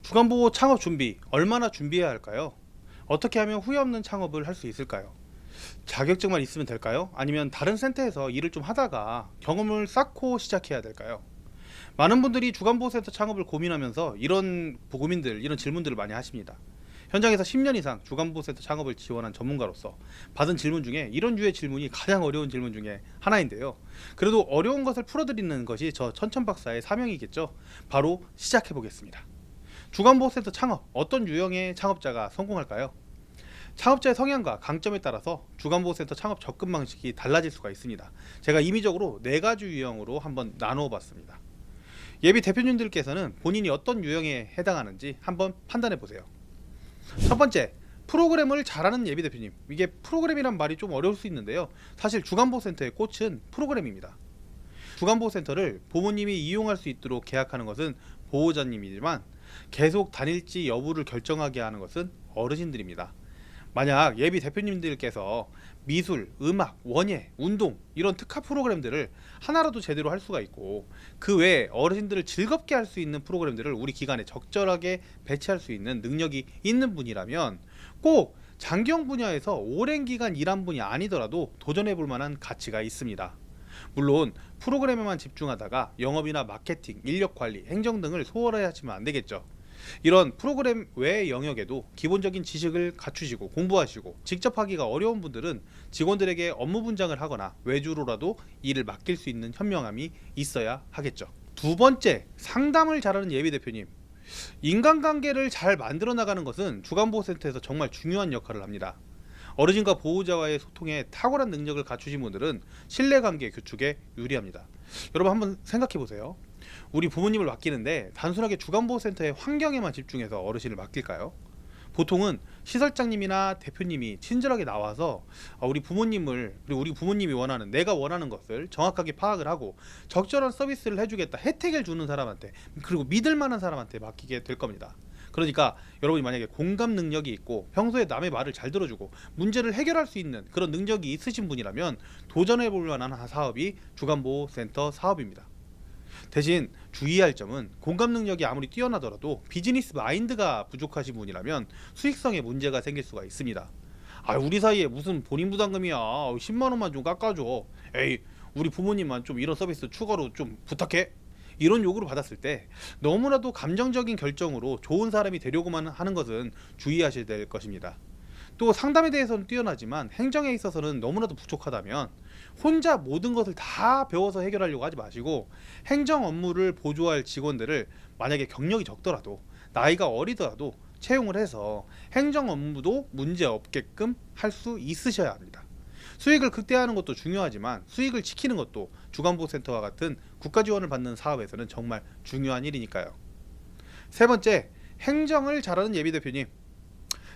주간보호 창업 준비 얼마나 준비해야 할까요? 어떻게 하면 후회 없는 창업을 할 수 있을까요? 자격증만 있으면 될까요? 아니면 다른 센터에서 일을 좀 하다가 경험을 쌓고 시작해야 될까요? 많은 분들이 주간보호센터 창업을 고민하면서 이런 고민들, 이런 질문들을 많이 하십니다. 현장에서 10년 이상 주간보호센터 창업을 지원한 전문가로서 받은 질문 중에 이런 류의 질문이 가장 어려운 질문 중에 하나인데요. 그래도 어려운 것을 풀어드리는 것이 저 천천박사의 사명이겠죠. 바로 시작해 보겠습니다. 주간보호센터 창업, 어떤 유형의 창업자가 성공할까요? 창업자의 성향과 강점에 따라서 주간보호센터 창업 접근 방식이 달라질 수가 있습니다. 제가 임의적으로 4가지 유형으로 한번 나누어 봤습니다. 예비 대표님들께서는 본인이 어떤 유형에 해당하는지 한번 판단해 보세요. 첫 번째, 프로그램을 잘하는 예비 대표님. 이게 프로그램이란 말이 좀 어려울 수 있는데요. 사실 주간보호센터의 꽃은 프로그램입니다. 주간보호센터를 부모님이 이용할 수 있도록 계약하는 것은 보호자님이지만 계속 다닐지 여부를 결정하게 하는 것은 어르신들입니다. 만약 예비 대표님들께서 미술, 음악, 원예, 운동 이런 특화 프로그램들을 하나라도 제대로 할 수가 있고 그 외에 어르신들을 즐겁게 할 수 있는 프로그램들을 우리 기관에 적절하게 배치할 수 있는 능력이 있는 분이라면 꼭 장기형 분야에서 오랜 기간 일한 분이 아니더라도 도전해 볼 만한 가치가 있습니다. 물론 프로그램에만 집중하다가 영업이나 마케팅, 인력 관리, 행정 등을 소홀히 하시면 안 되겠죠. 이런 프로그램 외의 영역에도 기본적인 지식을 갖추시고 공부하시고 직접 하기가 어려운 분들은 직원들에게 업무 분장을 하거나 외주로라도 일을 맡길 수 있는 현명함이 있어야 하겠죠. 두 번째, 상담을 잘하는 예비 대표님. 인간관계를 잘 만들어 나가는 것은 주간보호센터에서 정말 중요한 역할을 합니다. 어르신과 보호자와의 소통에 탁월한 능력을 갖추신 분들은 신뢰관계 구축에 유리합니다. 여러분 한번 생각해 보세요. 우리 부모님을 맡기는데 단순하게 주간보호센터의 환경에만 집중해서 어르신을 맡길까요? 보통은 시설장님이나 대표님이 친절하게 나와서 우리 부모님을, 그리고 우리 부모님이 원하는, 내가 원하는 것을 정확하게 파악을 하고 적절한 서비스를 해주겠다, 혜택을 주는 사람한테, 그리고 믿을 만한 사람한테 맡기게 될 겁니다. 그러니까 여러분이 만약에 공감 능력이 있고 평소에 남의 말을 잘 들어주고 문제를 해결할 수 있는 그런 능력이 있으신 분이라면 도전해 볼 만한 사업이 주간보호센터 사업입니다. 대신 주의할 점은 공감 능력이 아무리 뛰어나더라도 비즈니스 마인드가 부족하신 분이라면 수익성에 문제가 생길 수가 있습니다. 우리 사이에 무슨 본인 부담금이야, 10만원만 좀 깎아줘, 에이 우리 부모님만 좀 이런 서비스 추가로 좀 부탁해, 이런 요구를 받았을 때 너무나도 감정적인 결정으로 좋은 사람이 되려고만 하는 것은 주의하셔야 될 것입니다. 또 상담에 대해서는 뛰어나지만 행정에 있어서는 너무나도 부족하다면 혼자 모든 것을 다 배워서 해결하려고 하지 마시고 행정 업무를 보조할 직원들을 만약에 경력이 적더라도 나이가 어리더라도 채용을 해서 행정 업무도 문제 없게끔 할 수 있으셔야 합니다. 수익을 극대화하는 것도 중요하지만 수익을 지키는 것도 주간보호센터와 같은 국가 지원을 받는 사업에서는 정말 중요한 일이니까요. 세 번째, 행정을 잘하는 예비 대표님.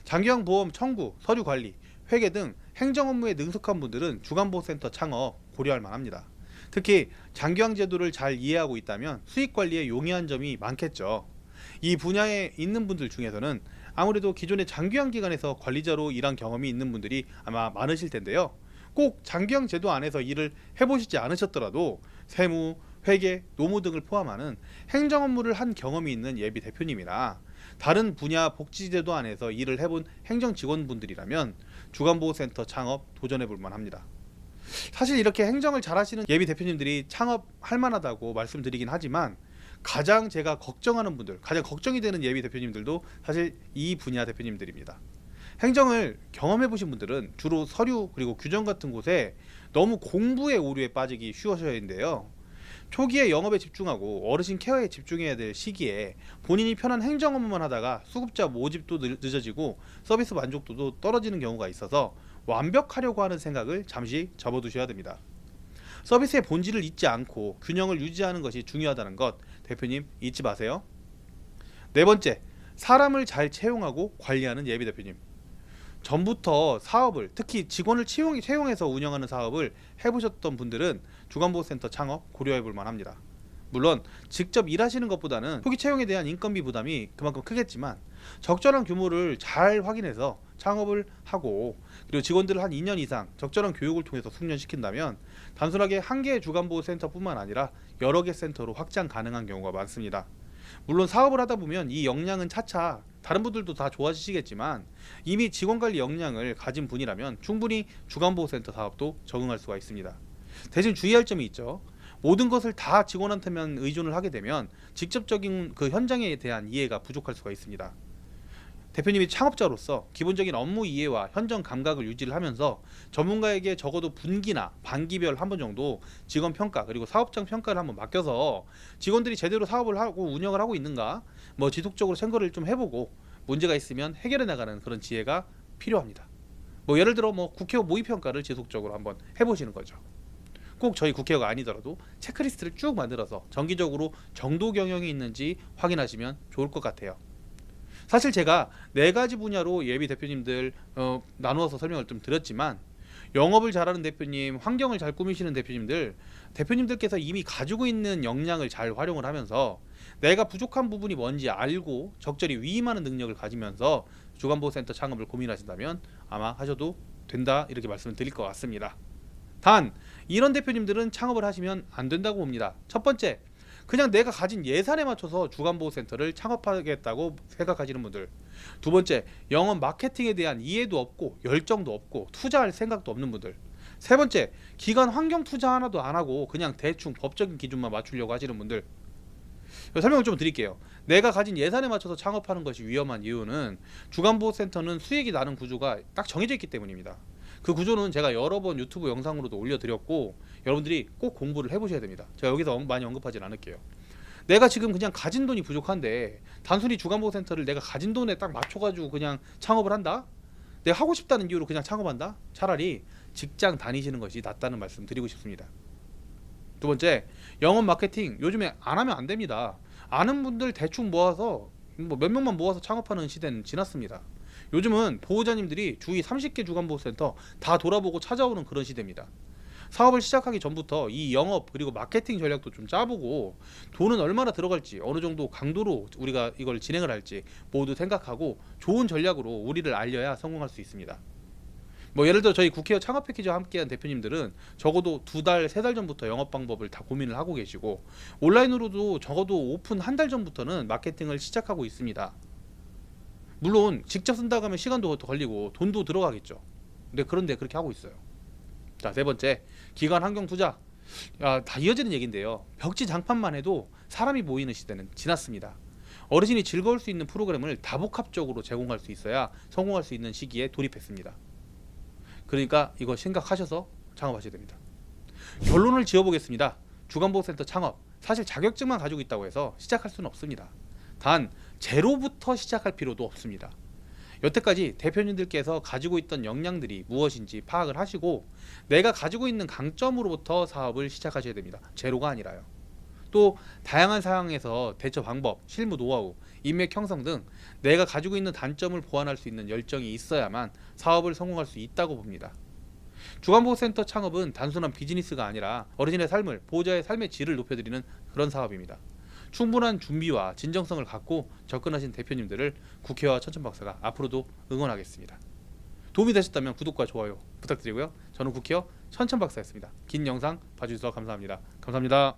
장기형 보험 청구, 서류 관리, 회계 등 행정 업무에 능숙한 분들은 주간보호센터 창업 고려할 만합니다. 특히 장기형 제도를 잘 이해하고 있다면 수익 관리에 용이한 점이 많겠죠. 이 분야에 있는 분들 중에서는 아무래도 기존의 장기형 기관에서 관리자로 일한 경험이 있는 분들이 아마 많으실 텐데요. 꼭 장기형 제도 안에서 일을 해보시지 않으셨더라도 세무, 회계, 노무 등을 포함하는 행정 업무를 한 경험이 있는 예비 대표님이나 다른 분야 복지제도 안에서 일을 해본 행정 직원분들이라면 주간보호센터 창업 도전해볼 만합니다. 사실 이렇게 행정을 잘하시는 예비 대표님들이 창업할 만하다고 말씀드리긴 하지만 가장 제가 걱정하는 분들, 가장 걱정이 되는 예비 대표님들도 사실 이 분야 대표님들입니다. 행정을 경험해 보신 분들은 주로 서류 그리고 규정 같은 곳에 너무 공부의 오류에 빠지기 쉬우셔야 하는데요. 초기에 영업에 집중하고 어르신 케어에 집중해야 될 시기에 본인이 편한 행정 업무만 하다가 수급자 모집도 늦어지고 서비스 만족도도 떨어지는 경우가 있어서 완벽하려고 하는 생각을 잠시 접어두셔야 됩니다. 서비스의 본질을 잊지 않고 균형을 유지하는 것이 중요하다는 것 대표님 잊지 마세요. 네 번째, 사람을 잘 채용하고 관리하는 예비 대표님. 전부터 사업을, 특히 직원을 채용해서 운영하는 사업을 해보셨던 분들은 주간보호센터 창업 고려해볼 만합니다. 물론 직접 일하시는 것보다는 초기 채용에 대한 인건비 부담이 그만큼 크겠지만 적절한 규모를 잘 확인해서 창업을 하고 그리고 직원들을 한 2년 이상 적절한 교육을 통해서 숙련시킨다면 단순하게 한 개의 주간보호센터뿐만 아니라 여러 개 센터로 확장 가능한 경우가 많습니다. 물론 사업을 하다 보면 이 역량은 차차 다른 분들도 다 좋아지시겠지만 이미 직원관리 역량을 가진 분이라면 충분히 주간보호센터 사업도 적응할 수가 있습니다. 대신 주의할 점이 있죠. 모든 것을 다 직원한테만 의존을 하게 되면 직접적인 그 현장에 대한 이해가 부족할 수가 있습니다. 대표님이 창업자로서 기본적인 업무 이해와 현장 감각을 유지를 하면서 전문가에게 적어도 분기나 반기별 한 번 정도 직원 평가 그리고 사업장 평가를 한번 맡겨서 직원들이 제대로 사업을 하고 운영을 하고 있는가 뭐 지속적으로 참고를 좀 해보고 문제가 있으면 해결해 나가는 그런 지혜가 필요합니다. 뭐 예를 들어 뭐 국회의원 모의 평가를 지속적으로 한번 해보시는 거죠. 꼭 저희 국회의원가 아니더라도 체크리스트를 쭉 만들어서 정기적으로 정도 경영이 있는지 확인하시면 좋을 것 같아요. 사실 제가 네 가지 분야로 예비 대표님들 나누어서 설명을 좀 드렸지만 영업을 잘하는 대표님, 환경을 잘 꾸미시는 대표님들께서 이미 가지고 있는 역량을 잘 활용을 하면서 내가 부족한 부분이 뭔지 알고 적절히 위임하는 능력을 가지면서 주간보호센터 창업을 고민하신다면 아마 하셔도 된다 이렇게 말씀을 드릴 것 같습니다. 단 이런 대표님들은 창업을 하시면 안 된다고 봅니다. 첫 번째, 그냥 내가 가진 예산에 맞춰서 주간보호센터를 창업하겠다고 생각하시는 분들. 두 번째, 영업 마케팅에 대한 이해도 없고 열정도 없고 투자할 생각도 없는 분들. 세 번째, 기관 환경 투자 하나도 안 하고 그냥 대충 법적인 기준만 맞추려고 하시는 분들. 설명을 좀 드릴게요. 내가 가진 예산에 맞춰서 창업하는 것이 위험한 이유는 주간보호센터는 수익이 나는 구조가 딱 정해져 있기 때문입니다. 그 구조는 제가 여러 번 유튜브 영상으로도 올려드렸고 여러분들이 꼭 공부를 해보셔야 됩니다. 제가 여기서 많이 언급하진 않을게요. 내가 지금 그냥 가진 돈이 부족한데 단순히 주간보호센터를 내가 가진 돈에 딱 맞춰가지고 그냥 창업을 한다? 내가 하고 싶다는 이유로 그냥 창업한다? 차라리 직장 다니시는 것이 낫다는 말씀 드리고 싶습니다. 두 번째, 영업 마케팅 요즘에 안 하면 안 됩니다. 아는 분들 대충 모아서 뭐 몇 명만 모아서 창업하는 시대는 지났습니다. 요즘은 보호자님들이 주위 30개 주간보호센터 다 돌아보고 찾아오는 그런 시대입니다. 사업을 시작하기 전부터 이 영업 그리고 마케팅 전략도 좀 짜보고 돈은 얼마나 들어갈지 어느 정도 강도로 우리가 이걸 진행을 할지 모두 생각하고 좋은 전략으로 우리를 알려야 성공할 수 있습니다. 뭐 예를 들어 저희 국회의원 창업 패키지와 함께한 대표님들은 적어도 2달, 3달 전부터 영업 방법을 다 고민을 하고 계시고 온라인으로도 적어도 오픈 한 달 전부터는 마케팅을 시작하고 있습니다. 물론 직접 쓴다고 하면 시간도 더 걸리고 돈도 들어가겠죠. 그런데 그렇게 하고 있어요. 자, 세 번째, 기관 환경 투자. 다 이어지는 얘기인데요. 벽지 장판만 해도 사람이 모이는 시대는 지났습니다. 어르신이 즐거울 수 있는 프로그램을 다복합적으로 제공할 수 있어야 성공할 수 있는 시기에 돌입했습니다. 그러니까 이거 생각하셔서 창업하셔야 됩니다. 결론을 지어보겠습니다. 주간보호센터 창업, 사실 자격증만 가지고 있다고 해서 시작할 수는 없습니다. 단 제로부터 시작할 필요도 없습니다. 여태까지 대표님들께서 가지고 있던 역량들이 무엇인지 파악을 하시고 내가 가지고 있는 강점으로부터 사업을 시작하셔야 됩니다. 제로가 아니라요. 또 다양한 상황에서 대처 방법, 실무 노하우, 인맥 형성 등 내가 가지고 있는 단점을 보완할 수 있는 열정이 있어야만 사업을 성공할 수 있다고 봅니다. 주간보호센터 창업은 단순한 비즈니스가 아니라 어르신의 삶을, 보호자의 삶의 질을 높여드리는 그런 사업입니다. 충분한 준비와 진정성을 갖고 접근하신 대표님들을 국회와 천천박사가 앞으로도 응원하겠습니다. 도움이 되셨다면 구독과 좋아요 부탁드리고요. 저는 국회의원 천천박사였습니다. 긴 영상 봐주셔서 감사합니다. 감사합니다.